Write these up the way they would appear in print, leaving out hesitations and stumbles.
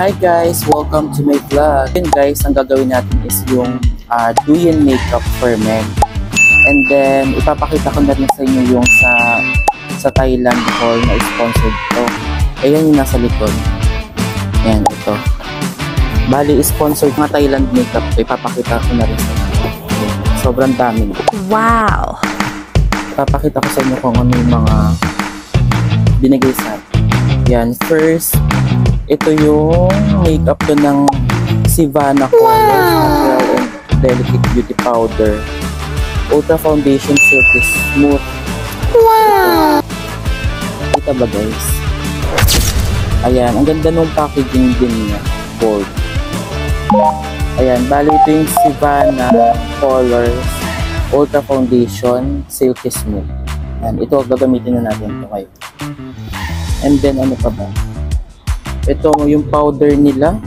Hi guys! Welcome to my vlog. And guys, ang gagawin natin is yung Douyin makeup for men. And then, ipapakita ko na rin sa inyo yung sa Thailand haul na sponsored to. Ayan yung nasa likod. Ayan, ito. Bali, sponsored mga Thailand makeup to. Ipapakita ko na rin sa inyo. Ayan, sobrang dami. Wow! Ipapakita ko sa inyo kung ano yung mga binigay sa atin. Yan, first, ito yung makeup to ng Sivana Color Natural and Delicate Beauty Powder. Ultra Foundation Silky Smooth. Wow! Kita ba guys? Ayan, ang ganda nung packaging din niya. Gold. Ayan, bali ito yung Sivana Colors Ultra Foundation Silky Smooth. Ayan, ito gagamitin na natin ito ngayon. And then ano pa ba? Ito yung powder nila.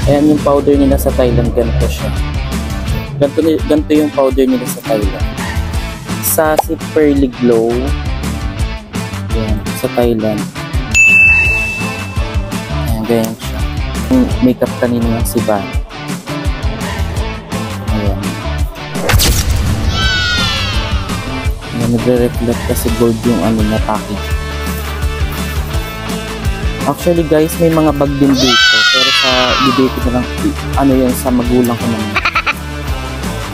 Ayan yung powder nila sa Thailand. Ganito siya. Ganito yung powder nila sa Thailand. Sassy Pearly Glow. Ayan, sa Thailand. Ayan, ganyan siya. Yung makeup kanina ng Sivana. Ayan. Ayan, nagre-reflect kasi gold yung ano na package. Actually guys, may mga bag din dito. Pero sa bibigay ko na lang, ano yan, sa magulang ko naman.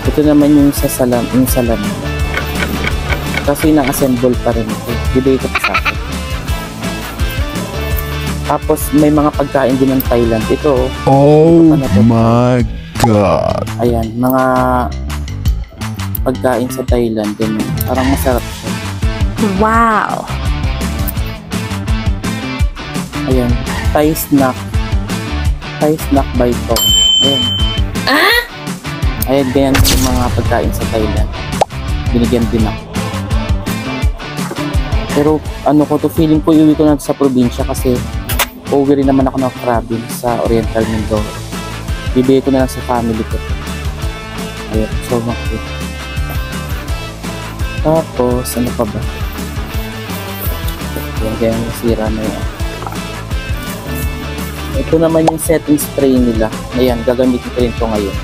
Ito naman yung sa salam, yung salam. Kasi na-assemble pa rin ito. Bibigay ko pa sa akin. Tapos may mga pagkain din ng Thailand. Ito. Oh my God! Ayan, mga pagkain sa Thailand. Din. Parang masarap siya. Wow! Ayan, Thai snack. Thai snack by Tom. Ayan. Ah? Ayan, ganyan yung mga pagkain sa Thailand. Binigyan din ako. Pero ano ko to, feeling ko iuwi ko na sa probinsya kasi uuwi rin naman ako ng province sa Oriental Mindoro. Bibigay ko na lang sa family ko. Ayan, so makit. Tapos, ano pa ba? Ayan, ganyan nasira na yun. Ito naman yung setting spray nila. Ayan, gagamitin ko rin ito ngayon.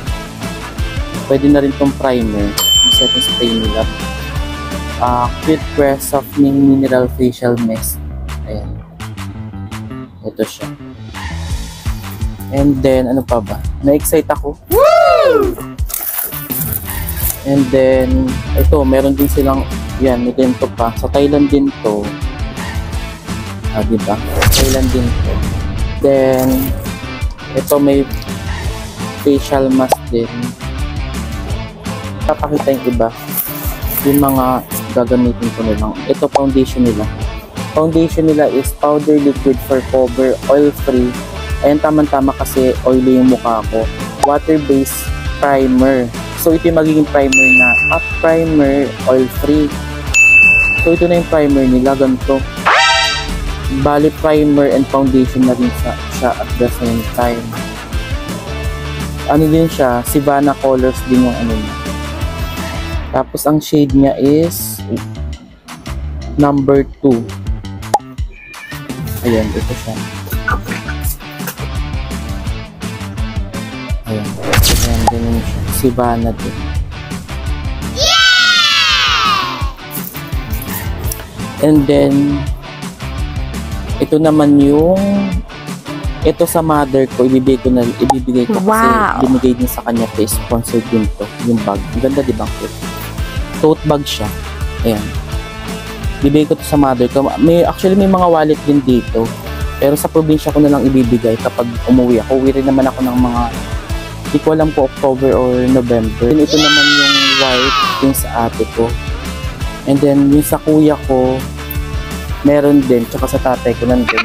Pwede na rin itong primer. Yung setting spray nila. Cute Press Softening Mineral Facial Mist. Ayan. Ito siya. And then, ano pa ba? Na-excite ako. Woo! And then, ito, meron din silang, yan, may ganito pa. Sa Thailand din to. Diba? Thailand din to. Then, ito may facial mask din. Papakita yung iba. Yung mga gagamitin ko nilang. Ito foundation nila. Foundation nila is powder liquid for cover, oil free. Ayan, tama-tama kasi oily yung mukha ko. Water-based primer. So, ito yung magiging primer na up primer, oil free. So, ito na yung primer nila. Ganito. Bali primer and foundation na rin siya at the same time. Ano din siya, Sivana Colors din yung ano niya. Tapos ang shade niya is number 2. Ayan, ito siya. Ayan, ayan din siya. Sivana din. And then ito naman yung ito sa mother ko, ibibigay ko wow. Kasi binigay din sa kanya to, sponsored din to, yung bag. Ang ganda, di ba? Tote bag siya. Ayan. Ibibigay ko to sa mother ko. Actually may mga wallet din dito. Pero sa probinsya ko na lang ibibigay kapag umuwi ako. Uwi rin naman ako ng mga, hindi ko alam po, October or November. And ito naman yung white, yung sa ate ko. And then yung sa kuya ko, meron din, tsaka sa tatay ko nandun.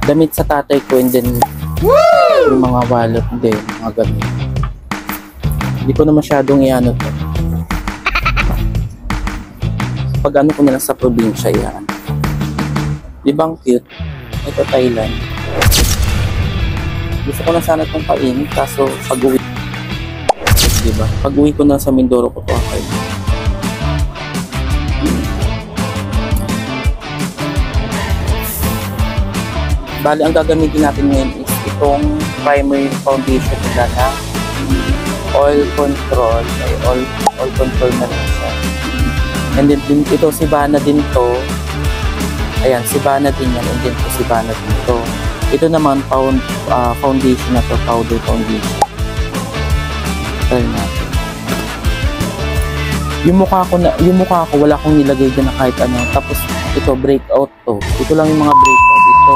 Damit sa tatay ko, and then yung mga wallet din, mga gamit. Hindi ko na masyadong iano to. Pag ano ko na lang sa probinsya, yan. Di ba ang cute? Ito Thailand. Gusto ko na sana itong kainin, kaso pag-uwi. Di ba? Pag-uwi ko na sa Mindoro ko to kain. Bali, ang gagamitin natin ngayon is itong primary foundation nila na oil control. Ay, oil control na rin siya. And then, ito, si Bana din to. Ayan, si Bana din yan. And then, si Bana din to. Ito naman, foundation na to, powder foundation. Try natin. Yung mukha ko, wala akong nilagay dyan na kahit ano. Tapos, ito, breakout to. Ito lang yung mga breakout. Ito.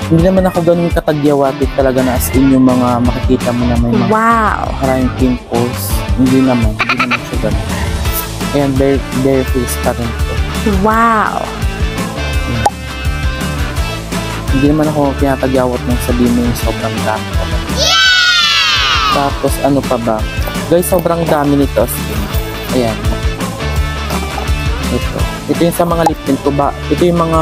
Hindi naman ako ganun katagyawatit talaga na as in yung mga makikita mo na may mga maraming pimples. Hindi naman siya ganun. Ayan, bare face pa rin to. Wow! Hindi naman ako pinatagyawat ng sabihin mo yung sobrang dami. Tapos, ano pa ba? Guys, sobrang dami nito. Ayan. Ito yung sa mga lip tint ko ba? Ito yung mga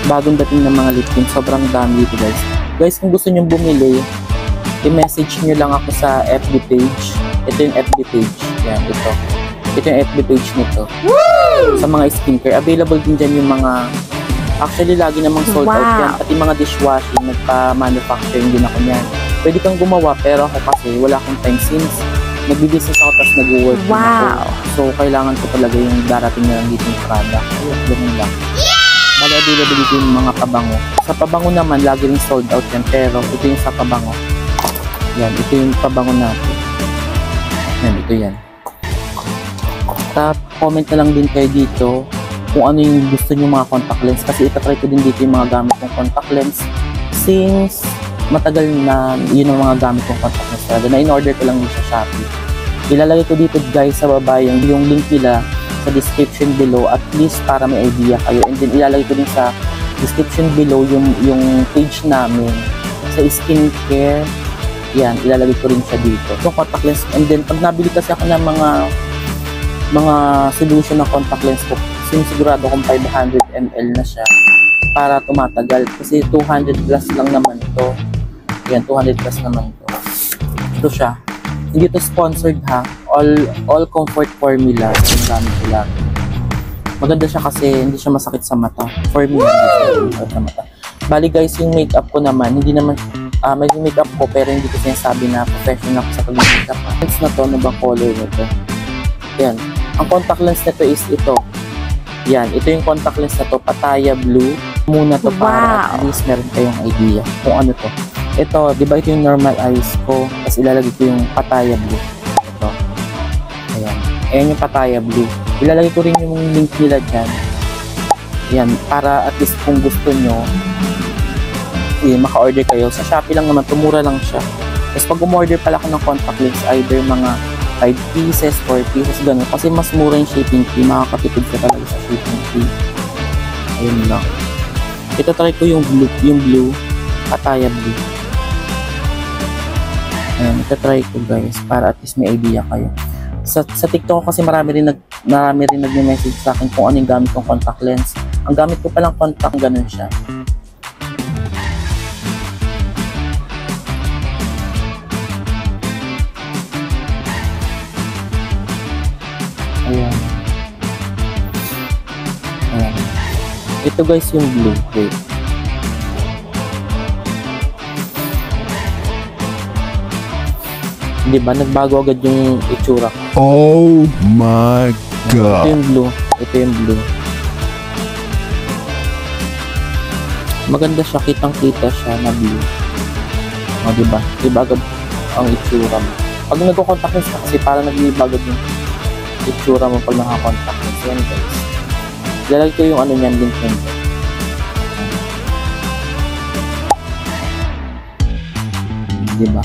bagong dating ng mga lip tint. Sobrang dami dito, guys. Guys, kung gusto nyo bumili, i-message nyo lang ako sa FB page. Ito yung FB page. Ayan, ito. Ito yung FB page nito. Woo! Sa mga skincare. Available din dyan yung mga... Actually, lagi namang sold out yan. Pati mga dishwashing, nagpa-manufacturing din ako yan. Pwede kang gumawa, pero ako kasi wala akong time since nagbi-business ako tapos nag-work ako. So, kailangan ko talaga yung darating na lang dito yung product. Ganun lang. Bali, available dito yung mga pabango. Sa pabango naman, lagi rin sold out yan. Pero, ito yung sa pabango. Yan, ito yung pabango natin. Yan, ito yan. Tapos, comment na lang din kayo dito kung ano yung gusto nyo mga contact lens. Kasi itatry ko din dito yung mga gamit kong contact lens. Since matagal na yun ang mga gamit kong contact lens talaga na in-order ko lang din sa Shopee. Ilalagay ko dito guys sa baba yung link nila sa description below, at least para may idea kayo. And then ilalagay ko din sa description below yung page namin sa skincare. Yan, ilalagay ko rin siya dito. So contact lens, and then pag nabili kasi ako ng mga solution ng contact lens ko, sigurado kung 500 ml na siya para tumatagal. Kasi 200 plus lang naman ito. Yan, 200 plus naman ito. Ito siya. Hindi ito sponsored ha. All comfort formula. Yung gamit ko lang. Maganda siya kasi hindi siya masakit sa mata. Formula, hindi siya masakit sa mata. Bali guys, yung makeup ko naman, hindi naman, may makeup ko pero hindi ko sinasabi na professional ako sa pag-makeup. Lens na to, ano ba color nito? Yan. Ang contact lens nito is ito. Yan, ito yung contact lens na to, Pattaya Blue. Muna to para at least meron kayong idea kung ano to. Ito, di ba ito yung normal eyes ko, tapos ilalagay ko yung Pattaya Blue. Ito. Ayan. Ayan yung Pattaya Blue. Ilalagay ko rin yung link nila dyan. Yan, para at least kung gusto nyo, maka-order kayo. Sa Shopee lang naman, tumura lang siya. Tapos pag umorder pala ako ng contact lens, either mga 5 pieces, 4 pieces, gano'n. Kasi mas mura yung shipping fee. Makakatipid ka talaga sa shipping fee. Ayun lang. Ito try ko yung blue, Pattaya Blue. Ayan, ito try ko guys, para at least may idea kayo. Sa TikTok kasi marami rin nag-message sa akin kung ano yung gamit kong contact lens. Ang gamit ko palang contact, ganun siya. Ayan. Ayan. Ito guys yung blue. Wait. Di ba? Nagbago agad yung itsura ko. Oh my God. Ito yung blue. Ito yung blue. Maganda siya. Kitang-kita siya na blue. O, diba? Diba agad ang itsura mo. Pag nagko-contact lens ka kasi parang nag-iba agad yung itsura mo pag naka-contact lens. Yan guys. Lalagay ko yung ano niyan, link nito. Diba?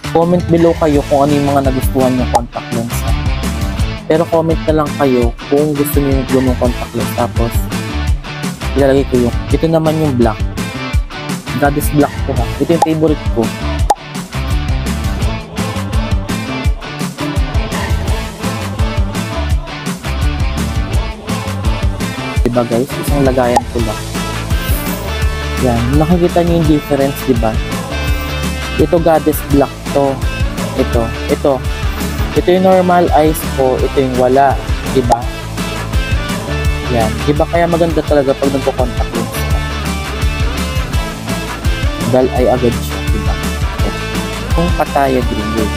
Comment below kayo kung ano yung mga nagustuhan yung contact lens. Pero comment na lang kayo kung gusto niyo yung contact lens. Tapos, ilalagay ko yung, ito naman yung black. Goddess black ko ha. Ito yung favorite ko. Diba guys? Isang lagayan ko lang. Yan. Nakikita niyo yung difference, diba? Ito Goddess black to. Ito yung normal eyes ko. Ito yung wala. Diba? Yan. Diba kaya maganda talaga pag nagko-contact lens ka? Dahil ay agad siya, diba? Kung Pattaya green yun.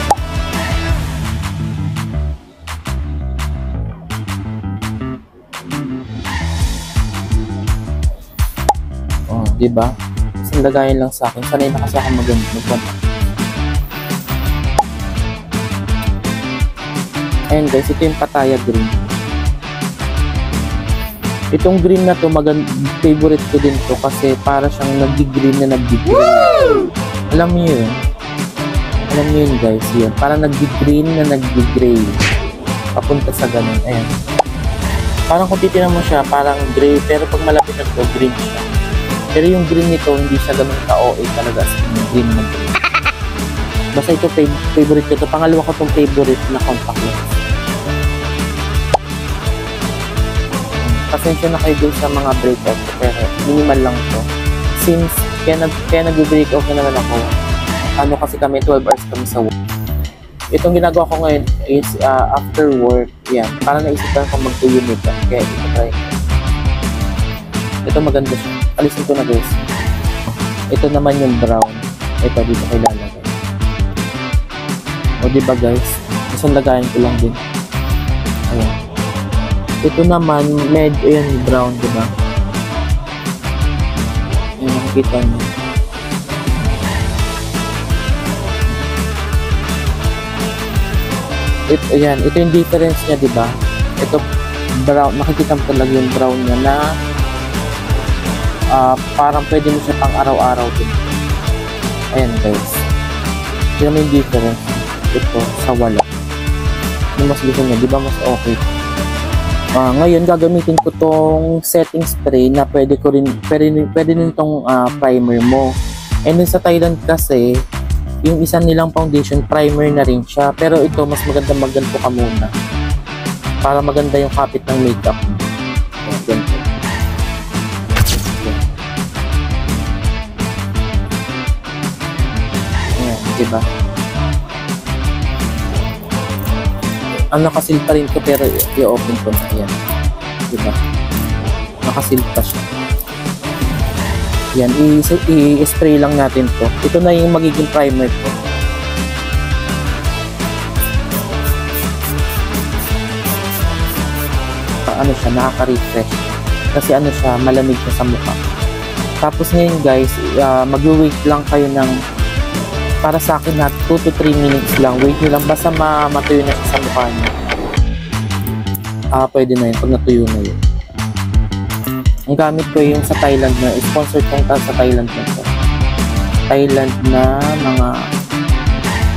Oh, diba? Isang lagayan lang sa akin. Sanay na kasi ako mag-contact. Ayan guys, ito yung Pattaya green. Itong green na to, favorite ko din to kasi para siyang nag-green na nag-green. Alam niyo yun? Alam niyo yun guys, yun. Parang nag-green na nag-gray. Papunta sa ganun. Ayan. Parang kung titignan mo siya, parang gray. Pero pag malapit na to, green siya. Pero yung green nito, hindi siya ganun ka-OA talaga sa green na green. Basta ito, favorite ko to. Pangalawa ko itong favorite na contact lens. Pasensya na kayo dun sa mga breakout ko, pero minimal lang to. Since, kaya nag-breakout na naman ako, ano kasi kami, 12 hours kami sa work. Itong ginagawa ko ngayon is after work, yan, parang naisipan ko mag-tuyo nito. Kaya ito try. Ito maganda siya. Alisin ko na guys. Ito naman yung brown. Ito dito kay lalagay. O diba guys, isang lagayan ko lang din. Ayan. Ito naman, ayan, brown, diba? Ayan, nakikita nyo. Ayan, ito yung difference niya, diba? Ito, brown, nakikita mo talaga yung brown niya na parang pwede mo siya pang araw-araw din. Ayan, guys. Tignan mo yung difference. Ito, sa wala. Yung mas gusto niya, diba? Mas okay. Ngayon gagamitin ko tong setting spray na pwede din tong primer mo. And then sa Thailand kasi yung isa nilang foundation primer na rin siya, pero ito mas maganda magganto ka muna para maganda yung kapit ng makeup mo. Ganito. Ayan, diba? Nakasil pa rin ko pero i-open ko na. Ayan. Diba? Nakasil pa siya. Yan. I-spray lang natin to. Ito na yung magiging primer ko. Ano siya, nakaka-refresh. Kasi ano siya, malamig siya sa mukha. Tapos ngayon guys, mag-wait lang kayo ng para sa akin na 2 to 3 minutes lang. Wait nyo lang. Basta matuyo na siya sa mukha nyo. Pwede na yun. Pag natuyo na yun. Ang gamit ko yung sa Thailand na. Sponsored kong sa Thailand na ito. Thailand na mga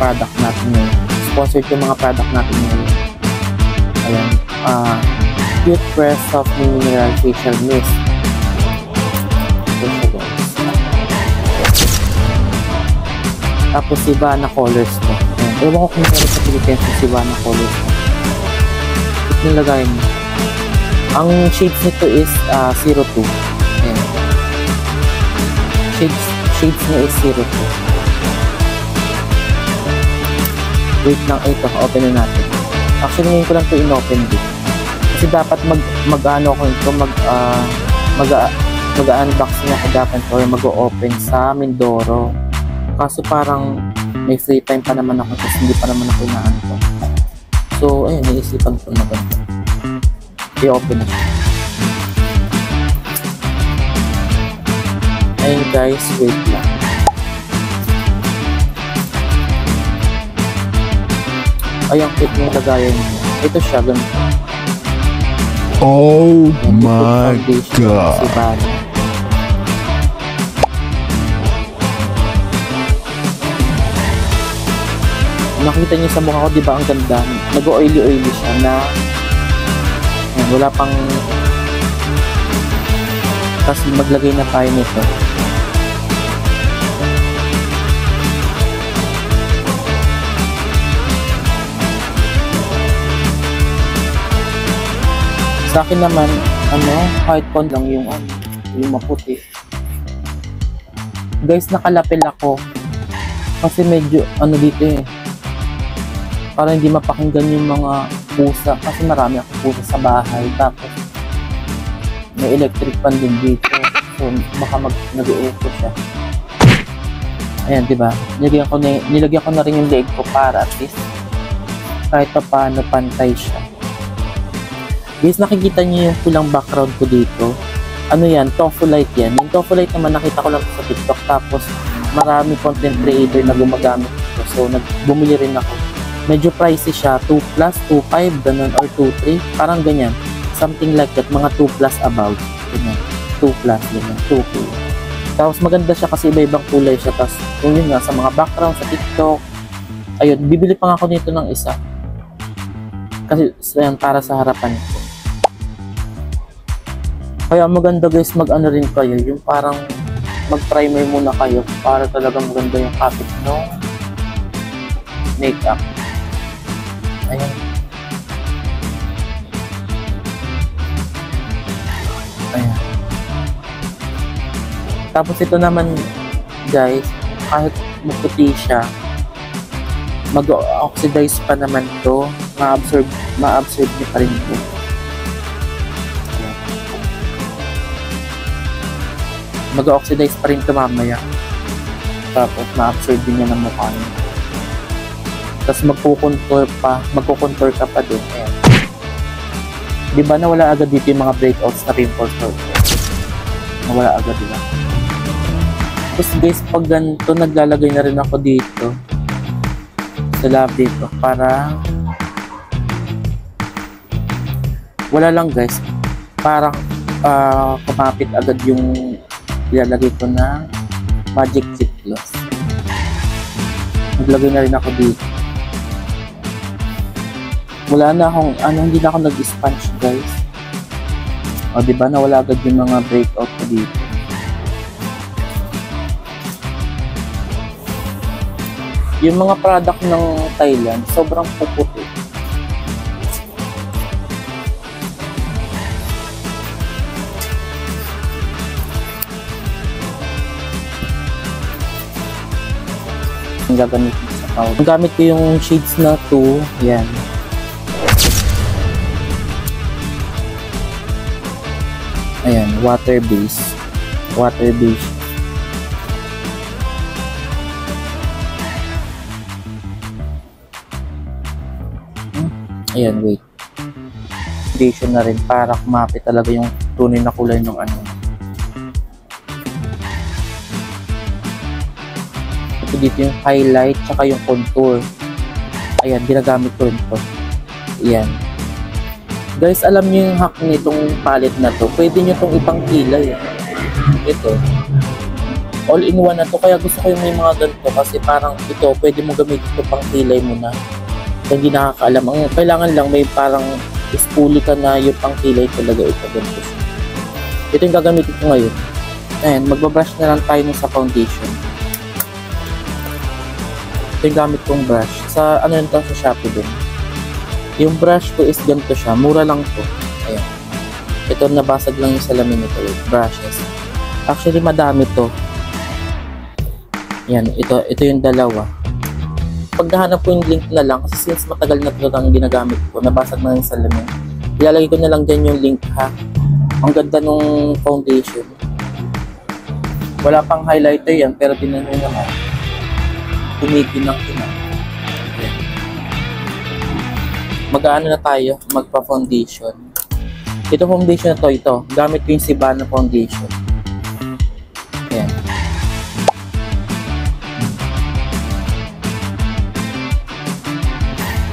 product natin ngayon. Sponsored yung mga product natin ngayon. Ayan. Cute Press Soft Mineral Facial Mist. Ito siya guys. Tapos si Vana Colors ko. Ewan ko kung meron sa Pilipinas yung si Vana Colors ko. Ito yung lagayin mo. Ang shades nito is 02. Ayan. Shades niya is 02. Wait lang. Ito, open na natin. Actually, ngayon ko lang ito in-open din. Kasi dapat mag-ano ko ito, mag-unbox na ako dapat ito, mag-open sa Mindoro. Kaso parang may free time pa naman ako kasi hindi pa naman ako inaanto. So, ayun, naisipan ko na ba? I-open na siya. Ayun guys, wait lang. Ayun, click yung lagayan niya. Ito siya, ganito. Oh Yan, my God. Si Vana. Nakita niyo sa mukha ko, di ba ang ganda? Nag-oily-oily siya na wala pang tapos maglagay na tayo nito. Sa akin naman, kahit kon lang yung maputi. Guys, nakalapil ako kasi medyo dito para hindi mapakinggan yung mga pusa kasi marami akong pusa sa bahay. Tapos May electric fan din dito. So, baka nag-e-echo siya. Ayan, di ba? Nilagyan ko na rin yung leg ko para at least kahit pa paano pantay siya. Guys, nakikita niyo yung pulang background ko dito. Ano yan? Tofu Light yan. Yung Tofu Light naman nakita ko lang sa TikTok. Tapos marami content creator na gumagamit ito. So, bumili rin ako. Medyo pricey siya. 2 plus, 2.5, ganun, or 2.3. Parang ganyan. Something like that. Mga 2 plus above. Ganyan. 2 plus, ganyan. 2K. Tapos maganda siya kasi iba-ibang kulay siya. Tapos kung yun nga, sa mga background, sa TikTok. Ayun, bibili pa nga ako nito ng isa. Kasi yan, para sa harapan ko. Kaya maganda guys, mag-ano rin kayo. Yung parang mag-primer muna kayo para talagang maganda yung kapit ng makeup. Ayan. Ayan. Tapos ito naman guys, kahit maputi siya, mag-oxidize pa naman to, ma-absorb niya pa rin ito. Mag-oxidize pa rin ito mamaya. Tapos ma-absorb din niya ng mukha niya. Tapos magkukontour ka pa din. Ayan. Diba nawala agad dito yung mga breakouts na pimples? Nawala agad, diba? Tapos guys, pag ganito, naglalagay na rin ako dito sa labi ko para wala lang guys, parang kumapit agad yung ilalagay ko na magic lip gloss. Naglagay na rin ako dito. Wala na akong hindi na ako nag-sponge guys. O diba nawala agad yung mga breakout ko dito. Yung mga product ng Thailand, sobrang puputi. Ang gagamit ko sa powder. Ang gamit ko yung shades na 2. Yan. Ayan, water base. Water base. Ayan, wait. Foundation na rin para kumapit talaga yung tunay na kulay ng ano. Ito dito yung highlight tsaka yung contour. Ayan, ginagamit ko rin ito. Ayan. Guys, alam niyo yung hack nitong palette na to. Pwede nyo itong ipang kilay. Ito. All-in-one na to. Kaya gusto ko yung may mga ganito kasi parang ito, pwede mo gamitin ito pang kilay mo na. Hindi nakakaalam. Ang kailangan lang may parang ispuli ka na yung pang kilay talaga ito. Ganito. Ito yung gagamitin ko ngayon. Ayan, magbabrush na lang tayo sa foundation. Ito yung gamit kong brush. Sa ano yun to, sa Shopee din. Yung brush ko is ganito siya. Mura lang to. Ayan. Ito nabasag lang yung salamin nito. Brushes. Actually madami to. Yan. Ito yung dalawa. Pag nahanap ko yung link na lang, kasi since matagal na ito ang ginagamit ko, nabasag na yung salamin. Ilalagay ko na lang dyan yung link ha. Ang ganda nung foundation. Wala pang highlighter yan, pero tinan nyo naman. Kumikinang-kinang. Mag-ano na tayo, magpa-foundation. Ito foundation na to, ito. Gamit ko yung Sibana foundation. Ayan.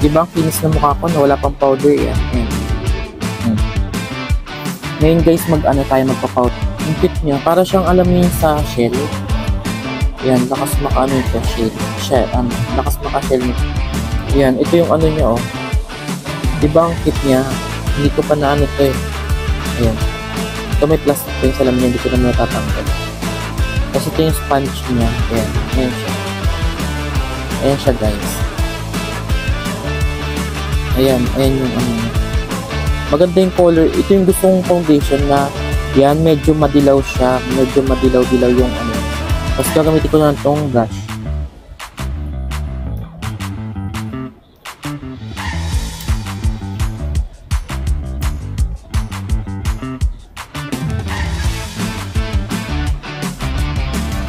Diba ang kinis na mukha ko na wala pang powder yan. Ayan. Ngayon guys, mag-ano tayo, magpa-powder. Ang cute niya, para siyang alam niyo sa shell. Ayan, lakas maka-ano ito, shell. Lakas maka-shell nito. Ayan, ito yung ano niya oh. Diba ang kit niya? Hindi ko pa na ano ito eh. Ayan. Ito may plastic pa yung salamin niya. Hindi ko na natatanggal. Kasi ito yung sponge niya. Ayan. Ayan siya. Ayan siya guys. Ayan. Ayan yung ano niya. Maganda yung color. Ito yung gusto kong foundation na yan. Medyo madilaw siya. Medyo madilaw-dilaw yung ano. Tapos gagamitin ko na itong brush.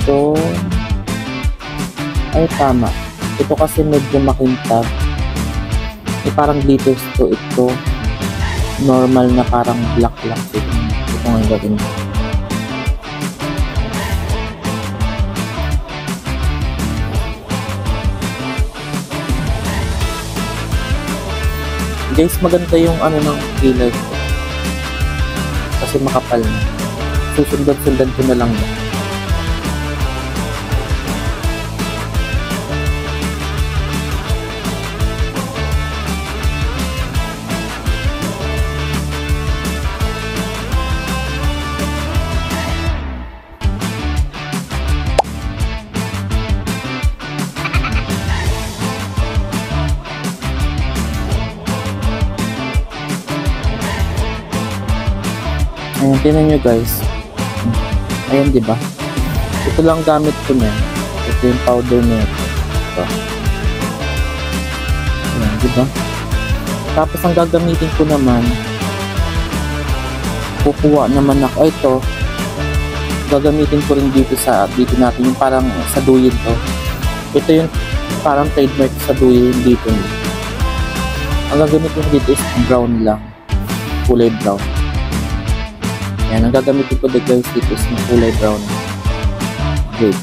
ito, ay tama. Ito kasi medyo makintab. Parang glitters to ito. Normal na parang black lang. Ito nga yung gagawin. Guys, maganda yung ano ng kilay ko. Kasi makapal na. Susundan-sundan ko na lang. Ayan, tinan nyo guys. Ayan, diba? Ito lang gamit ko na. Ito yung powder nito. Ito. Ayan, diba? Tapos ang gagamitin ko naman, kukuha naman ako. Ito, gagamitin ko rin dito natin yung parang sa duyin to. Ito yung parang trademark sa duyin dito. Ang gagamitin ko dito is brown lang. Kulay brown. Yan, ang gagamitin ko guys dito is yung kulay brown. Great.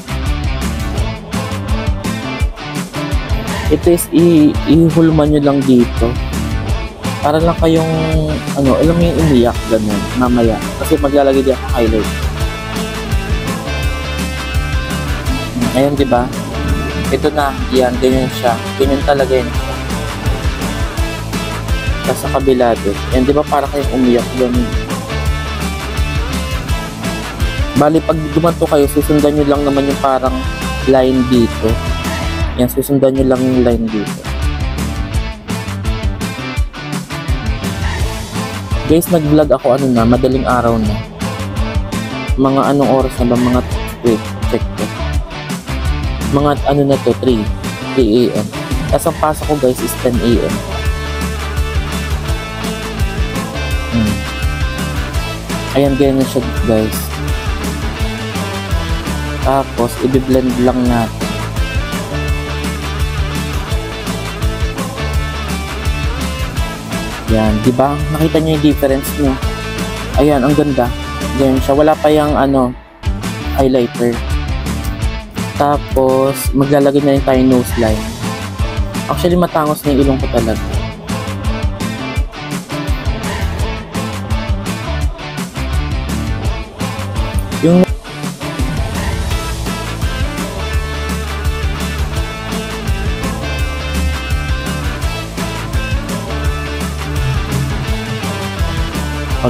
Ito is ihulman nyo lang dito. Para lang kayong, alam mo yung umiyak, ganun, mamaya. Kasi maglalagay din ako highlight. Ayan, diba? Ito na, yan, ganyan siya. Ganyan talaga yan siya. Tapos sa kabila din. Yan, diba para kayong umiyak, ganun. Bali, pag dumanto kayo, susundan nyo lang naman yung parang line dito. Yan, susundan nyo lang yung line dito. Guys, nag-vlog ako madaling araw na. Mga anong oras na ba? Mga, wait, check ko. Mga na to, 3 a.m. Tapos ang pasok ko guys is 10 a.m. Ayan, ganyan siya guys. Tapos, i-blend lang natin. Yan, di ba? Nakita niyo yung difference niya. Ayan, ang ganda. Ganyan siya. Wala pa yung highlighter. Tapos, maglalagay na rin tayo nose line. Actually, matangos na yung ilong ko talaga. Yung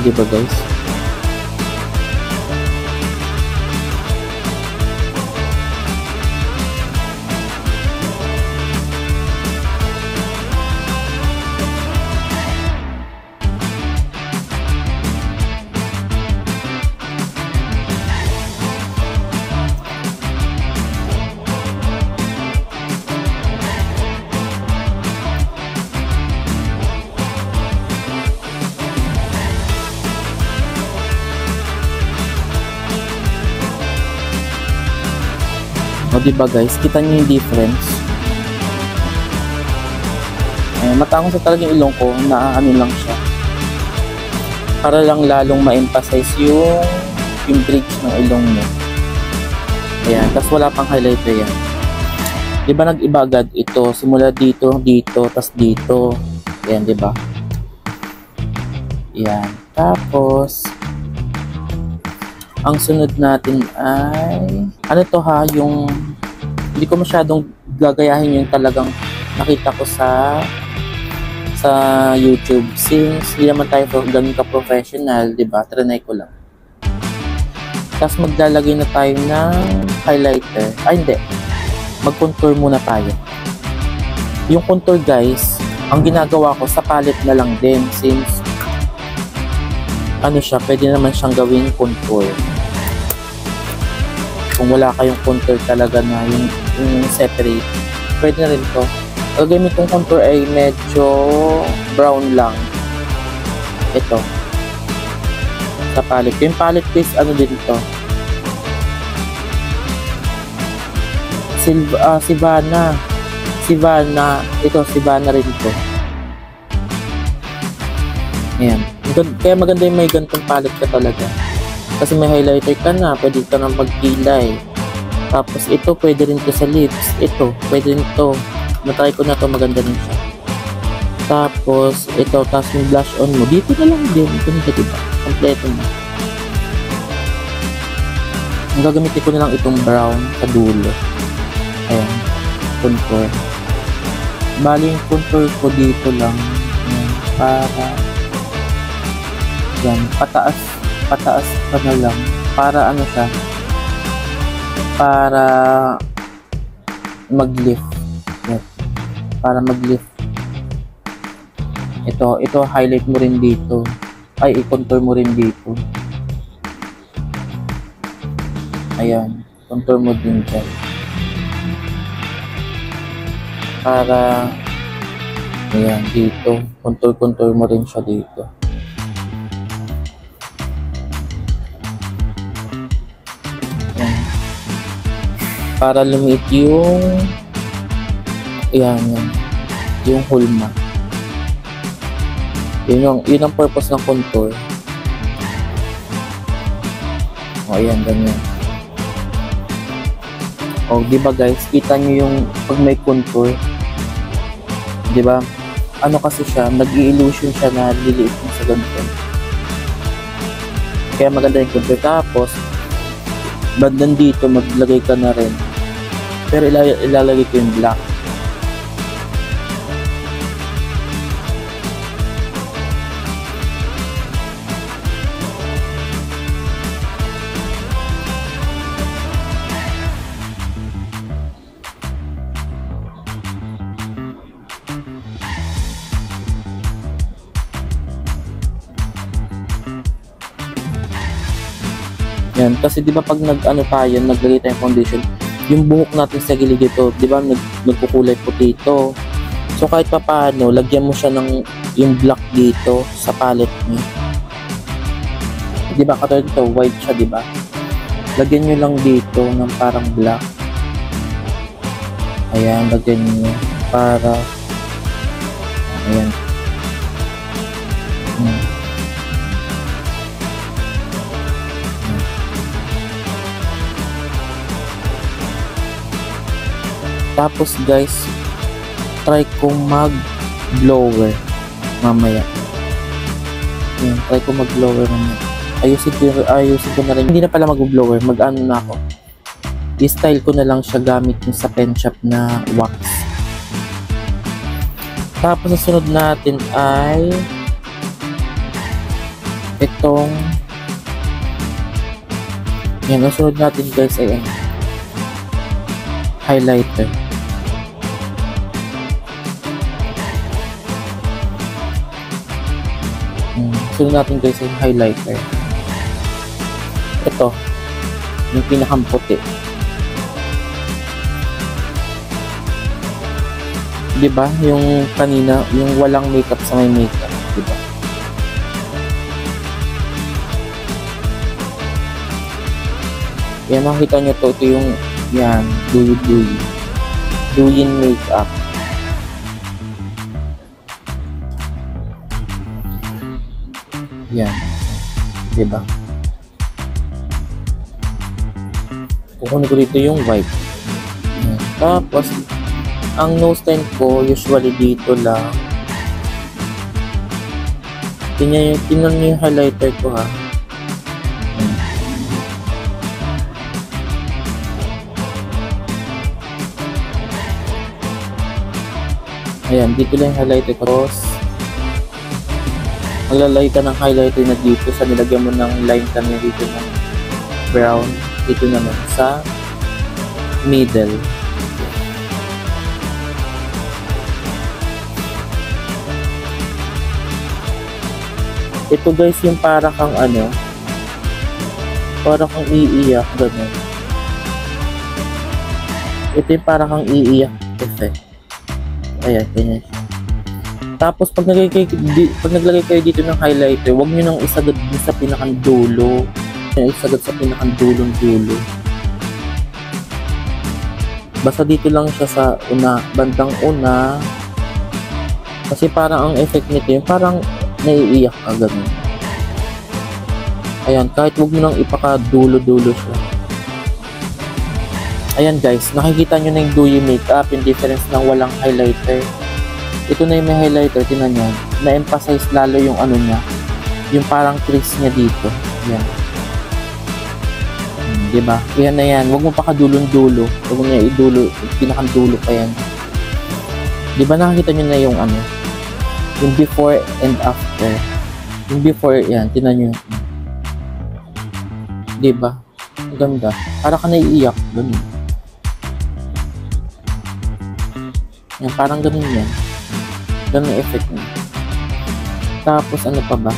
diba guys? O diba guys, kita niyo yung difference. Matangos na talaga yung ilong ko, na lang siya. Para lang lalong ma-emphasize yung bridge ng ilong niya. Ayan, tapos wala pang highlighter yan. Diba nag-iba agad ito, simula dito, dito, tapos dito. Ayan, diba? Ayan, tapos ang sunod natin ay yung hindi ko masyadong gagayahin yung talagang nakita ko sa YouTube, since hindi naman tayo ganun ka-professional, diba? Trinay ko lang. Tapos maglalagay na tayo ng highlighter. Hindi, mag-contour muna tayo. Yung contour guys, ang ginagawa ko sa palette na lang din, since pwede naman siyang gawing contour. Kung wala kayong contour talaga na yung separate, pwede na rin to. Ang gamit kong contour ay medyo brown lang. Ito. Sa palette. Yung palette is din to. Si Vanna. Si Vanna. Ito, si Vanna rin ito. Ayan. Kaya maganda yung may gantong palette ka talaga. Kasi may highlighter ka na, pwede ka nang magkilay. Tapos ito, pwede rin to sa lips. Ito, pwede rin to. Natry ko na to, maganda rin siya. Tapos, ito, tapos may blush on mo. Dito na lang din. Ito na siya, diba? Kompleto na. Ang gagamitin ko na lang itong brown sa dulo. Ayan. Contour. Bali yung contour ko dito lang. Ayan. Para yan. Pataas ka na lang. Para ano siya? Para mag-lift. Yes. Para mag-lift. Ito highlight mo rin dito. Ay, i-contour mo rin dito. Ayan. Contour mo din dyan. Para ayan, dito. Contour mo rin siya dito. Ayan. Para lumit yung ayan, yung hulma. Yun ang purpose ng contour. O, ayan, ganyan. O, diba guys, kita nyo yung pag may contour, diba? Ano kasi siya, nag-i-illusion siya na liliit mo sa ganito. Kaya maganda yung contour. Tapos, bandan dito, maglagay ka na rin. Pero ilalagay ko yung black. Yan, kasi 'di ba pag naglagay tayong foundation, yung buhok natin sa gilid dito, 'di ba nagkukulay puti ito. So kahit papaano, lagyan mo siya ng yung black dito sa palette niyo. 'Di ba katulad ito, white siya, 'di ba? Lagyan niyo lang dito ng parang black. Ayan, lagyan niyo para ayan. Tapos guys, try kong mag-blower mamaya. Yan, try kong mag-blower mamaya. Ayusin ko na rin. Hindi na pala mag-blower, mag-ano na ako. I-style ko na lang siya gamit yung sa pen shop na wax. Tapos ang sunod natin ay itong yan, ang sunod natin guys ay highlighter. Sunod natin guys yung highlighter. Ito yung pinakang puti, diba? Yung kanina, yung walang makeup sa may makeup, diba? Yan, makikita nyo to. Ito yung yan, Douyin makeup. Yan, diba? Kukunin ko dito yung white. Yan. Tapos ang nose line ko usually dito lang. Tingnan niyo yung highlighter ko, ha. Ayan, dito lang yung highlighter ko. Tapos maglalagay ka ng highlighter na dito sa nilagyan mo ng line kanya dito ng brown. Dito naman sa middle. Ito guys yung para kang para kang iiyak, ganun. Ito yung para kang iiyak effect. Ayan, ganyan siya. Tapos pag naglagay kayo dito ng highlighter, huwag nyo nang isagad sa pinakang dulo. Isagad sa pinakang dulong dulo. Basta dito lang siya sa bandang una. Kasi parang ang effect nito yung parang naiiyak ka ganun. Ayan, kahit huwag mo nang ipakadulo-dulo siya. Ayan guys, nakikita nyo na yung dewy makeup, yung difference ng walang highlighter. Ito na yung may highlighter, tinan nyo. Na-emphasize lalo yung ano niya, yung parang crease niya dito. Ayan. Diba? Yan na yan. Huwag mo pa kadulong-dulo. Huwag mo na idulo. Pinakandulo pa yan. Diba nakakita nyo na yung ano? Yung before and after. Yung before yan. Tinan nyo. Diba? Ang ganda. Para ka naiiyak. Ganun. Yan. Parang ganun yan. Ganun yung effect niya. Tapos ano pa ba?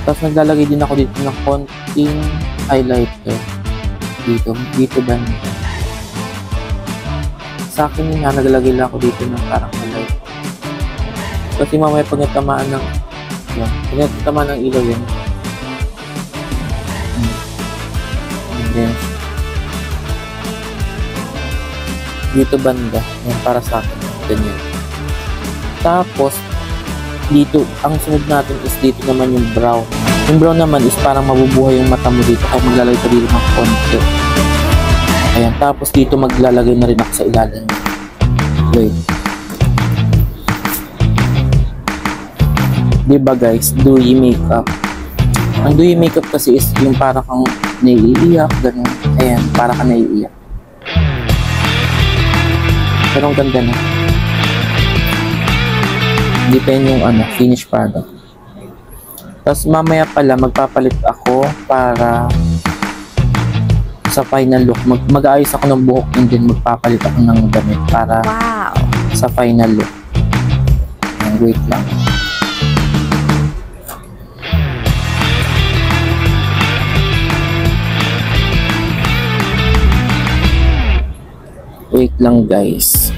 Tapos naglalagay din ako dito ng konting highlighter dito banda. Sa akin yun nga, naglagay lang ako dito ng parang highlighter kasi mamaya pag natamaan ng ilaw yan, and then dito banda yan para sa akin, ganyan. Tapos dito, ang sunod natin is dito naman yung brown. Yung brown naman is parang mabubuhay yung mata mo dito kaya maglalagay ka dito ng konti. Ayan, tapos dito maglalagay na rin ako sa ilalim. Wait. Diba guys, dewy makeup. Ang dewy makeup kasi is yung parang kang naiiyak, ganun. Ayan, parang kang naiiyak. Pero ang ganda na. Depende yung ano, finished product. Tapos mamaya pala magpapalit ako para sa final look. Mag-aayos ako ng buhok and then magpapalit ako ng damit para sa final look. And wait lang. Wait lang guys.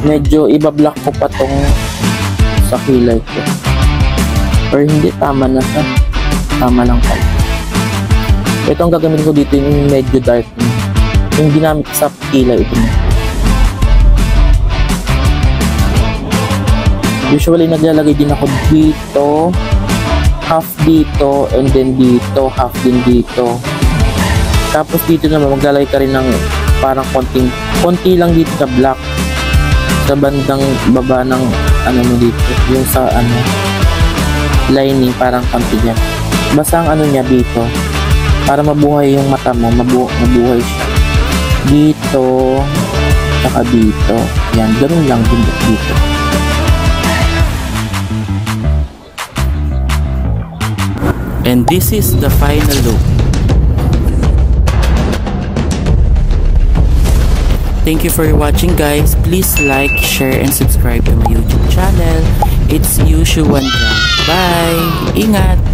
Medyo ibablock ko pa tong sa kilay ko. Or hindi, tama na siya. Tama lang pala. Ito ang gagamitin ko dito yung medyo dark. Yung ginamit sa kilay, ito na. Usually naglalagay din ako dito, half dito, and then dito, half din dito. Tapos dito naman maglalagay ka rin ng parang konti lang dito sa black. Sa bandang baba ng ano mo dito, yung sa ano lining, parang konti dyan. Basta ang ano niya dito para mabuhay yung mata mo, mabuhay siya dito saka dito. Yan, ganun lang din dito. And this is the final look. Thank you for watching guys. Please like, share, and subscribe to my YouTube channel. It's Yushu Wandra. Bye! Ingat!